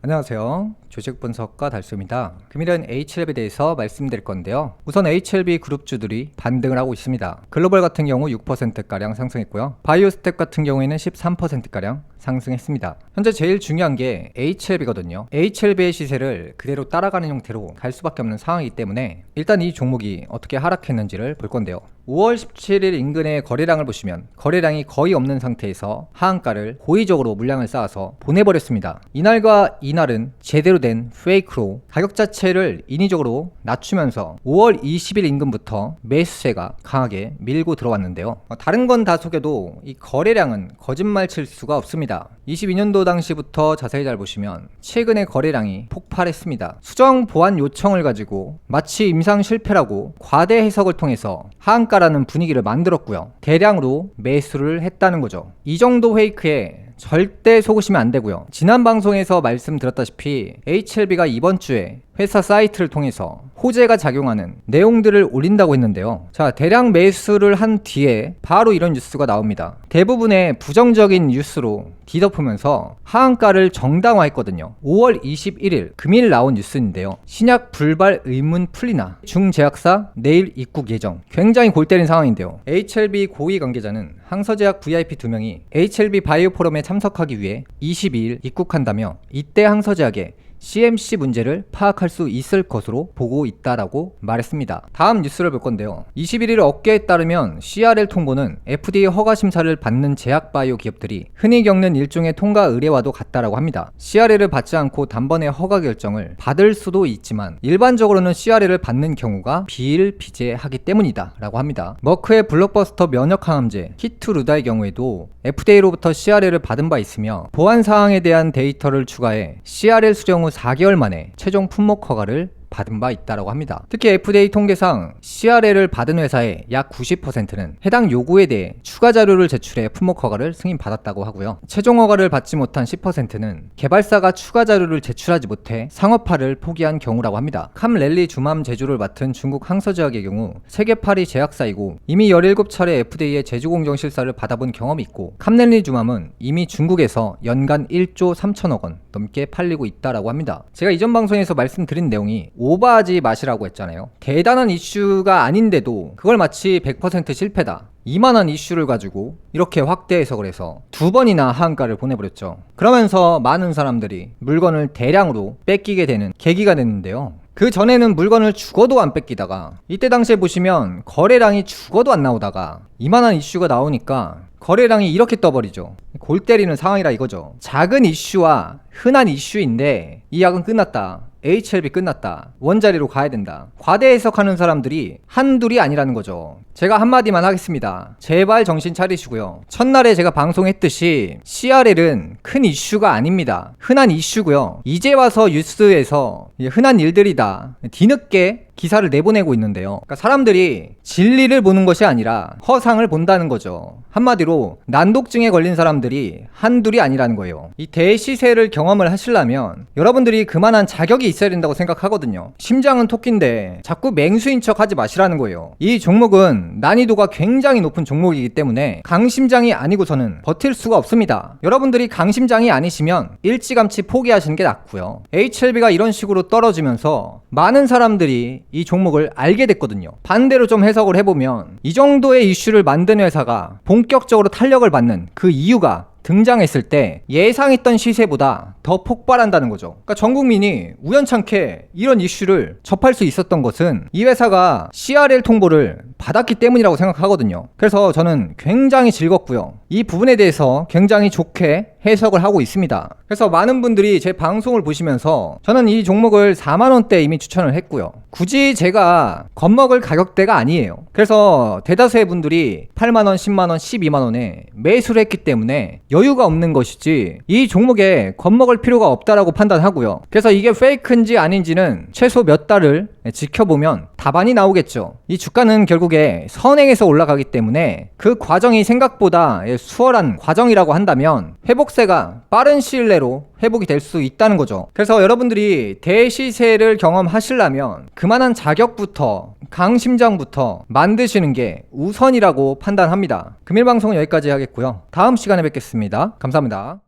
안녕하세요. 주식 분석가 달수입니다. 금일은 HLB에 대해서 말씀드릴 건데요. 우선 HLB 그룹주들이 반등을 하고 있습니다. 글로벌 같은 경우 6%가량 상승했고요. 바이오스텝 같은 경우에는 13%가량 상승했습니다. 현재 제일 중요한 게 HLB거든요. HLB의 시세를 그대로 따라가는 형태로 갈 수밖에 없는 상황이기 때문에 일단 이 종목이 어떻게 하락했는지를 볼 건데요. 5월 17일 인근의 거래량을 보시면 거래량이 거의 없는 상태에서 하한가를 고의적으로 물량을 쌓아서 보내버렸습니다. 이날과 이날은 제대로 된 페이크로 가격 자체를 인위적으로 낮추면서 5월 20일 인근부터 매수세가 강하게 밀고 들어왔는데요. 다른 건 다 속여도 이 거래량은 거짓말 칠 수가 없습니다. 22년도 당시부터 자세히 잘 보시면 최근의 거래량이 폭발했습니다. 수정 보완 요청을 가지고 마치 임상 실패라고 과대 해석을 통해서 하한가라는 분위기를 만들었고요. 대량으로 매수를 했다는 거죠. 이 정도 페이크에 절대 속으시면 안 되고요. 지난 방송에서 말씀드렸다시피 HLB가 이번 주에 회사 사이트를 통해서 호재가 작용하는 내용들을 올린다고 했는데요. 자, 대량 매수를 한 뒤에 바로 이런 뉴스가 나옵니다. 대부분의 부정적인 뉴스로 뒤덮으면서 하한가를 정당화했거든요. 5월 21일 금일 나온 뉴스인데요. 신약 불발 의문 풀리나 중제약사 내일 입국 예정. 굉장히 골 때린 상황인데요. HLB 고위 관계자는 항서제약 VIP 2명이 HLB 바이오 포럼에 참석하기 위해 22일 입국한다며 이때 항서제약에 CMC 문제를 파악할 수 있을 것으로 보고 있다라고 말했습니다. 다음 뉴스를 볼 건데요. 21일 업계에 따르면 CRL 통보는 FDA 허가 심사를 받는 제약 바이오 기업들이 흔히 겪는 일종의 통과 의례와도 같다라고 합니다. CRL을 받지 않고 단번에 허가 결정을 받을 수도 있지만 일반적으로는 CRL을 받는 경우가 비일비재하기 때문이다 라고 합니다. 머크의 블록버스터 면역항암제 키투루다의 경우에도 FDA로부터 CRL을 받은 바 있으며 보안 사항에 대한 데이터를 추가해 CRL 수정 후 4개월 만에 최종 품목 허가를 받은 바 있다고 합니다. 특히 FDA 통계상 CRL을 받은 회사의 약 90%는 해당 요구에 대해 추가 자료를 제출해 품목 허가를 승인받았다고 하고요. 최종 허가를 받지 못한 10%는 개발사가 추가 자료를 제출하지 못해 상업화를 포기한 경우라고 합니다. 캄렐리 주맘 제조를 맡은 중국 항서제약의 경우 세계 8위 제약사이고 이미 17차례 FDA의 제조공정 실사를 받아본 경험이 있고 캄렐리 주맘은 이미 중국에서 연간 1조 3천억 원 넘게 팔리고 있다고 합니다. 제가 이전 방송에서 말씀드린 내용이 오버하지 마시라고 했잖아요. 대단한 이슈가 아닌데도 그걸 마치 100% 실패다, 이만한 이슈를 가지고 이렇게 확대 해석을 해서 두 번이나 하한가를 보내버렸죠. 그러면서 많은 사람들이 물건을 대량으로 뺏기게 되는 계기가 됐는데요. 그 전에는 물건을 죽어도 안 뺏기다가 이때 당시에 보시면 거래량이 죽어도 안 나오다가 이만한 이슈가 나오니까 거래량이 이렇게 떠버리죠. 골 때리는 상황이라 이거죠. 작은 이슈와 흔한 이슈인데 이 약은 끝났다, HLB 끝났다, 원자리로 가야 된다, 과대 해석하는 사람들이 한둘이 아니라는 거죠. 제가 한마디만 하겠습니다. 제발 정신 차리시고요. 첫날에 제가 방송했듯이 CRL은 큰 이슈가 아닙니다. 흔한 이슈고요. 이제 와서 뉴스에서 흔한 일들이다, 뒤늦게 기사를 내보내고 있는데요. 그러니까 사람들이 진리를 보는 것이 아니라 허상을 본다는 거죠. 한마디로 난독증에 걸린 사람들이 한둘이 아니라는 거예요. 이 대시세를 경험을 하시려면 여러분들이 그만한 자격이 있어야 된다고 생각하거든요. 심장은 토끼인데 자꾸 맹수인 척 하지 마시라는 거예요. 이 종목은 난이도가 굉장히 높은 종목이기 때문에 강심장이 아니고서는 버틸 수가 없습니다. 여러분들이 강심장이 아니시면 일찌감치 포기하시는 게 낫고요. HLB가 이런 식으로 떨어지면서 많은 사람들이 이 종목을 알게 됐거든요. 반대로 좀 해석을 해보면 이 정도의 이슈를 만든 회사가 본격적으로 탄력을 받는 그 이유가 등장했을 때 예상했던 시세보다 더 폭발한다는 거죠. 그러니까 전 국민이 우연찮게 이런 이슈를 접할 수 있었던 것은 이 회사가 CRL 통보를 받았기 때문이라고 생각하거든요. 그래서 저는 굉장히 즐겁고요. 이 부분에 대해서 굉장히 좋게 해석을 하고 있습니다. 그래서 많은 분들이 제 방송을 보시면서 저는 이 종목을 4만원대 이미 추천을 했고요. 굳이 제가 겁먹을 가격대가 아니에요. 그래서 대다수의 분들이 8만원, 10만원, 12만원에 매수를 했기 때문에 여유가 없는 것이지 이 종목에 겁먹을 필요가 없다라고 판단하고요. 그래서 이게 페이크인지 아닌지는 최소 몇 달을 지켜보면 답안이 나오겠죠. 이 주가는 결국에 선행해서 올라가기 때문에 그 과정이 생각보다 수월한 과정이라고 한다면 회복세가 빠른 시일 내로 회복이 될 수 있다는 거죠. 그래서 여러분들이 대시세를 경험하시려면 그만한 자격부터 강심장부터 만드시는 게 우선이라고 판단합니다. 금일 방송은 여기까지 하겠고요. 다음 시간에 뵙겠습니다. 감사합니다.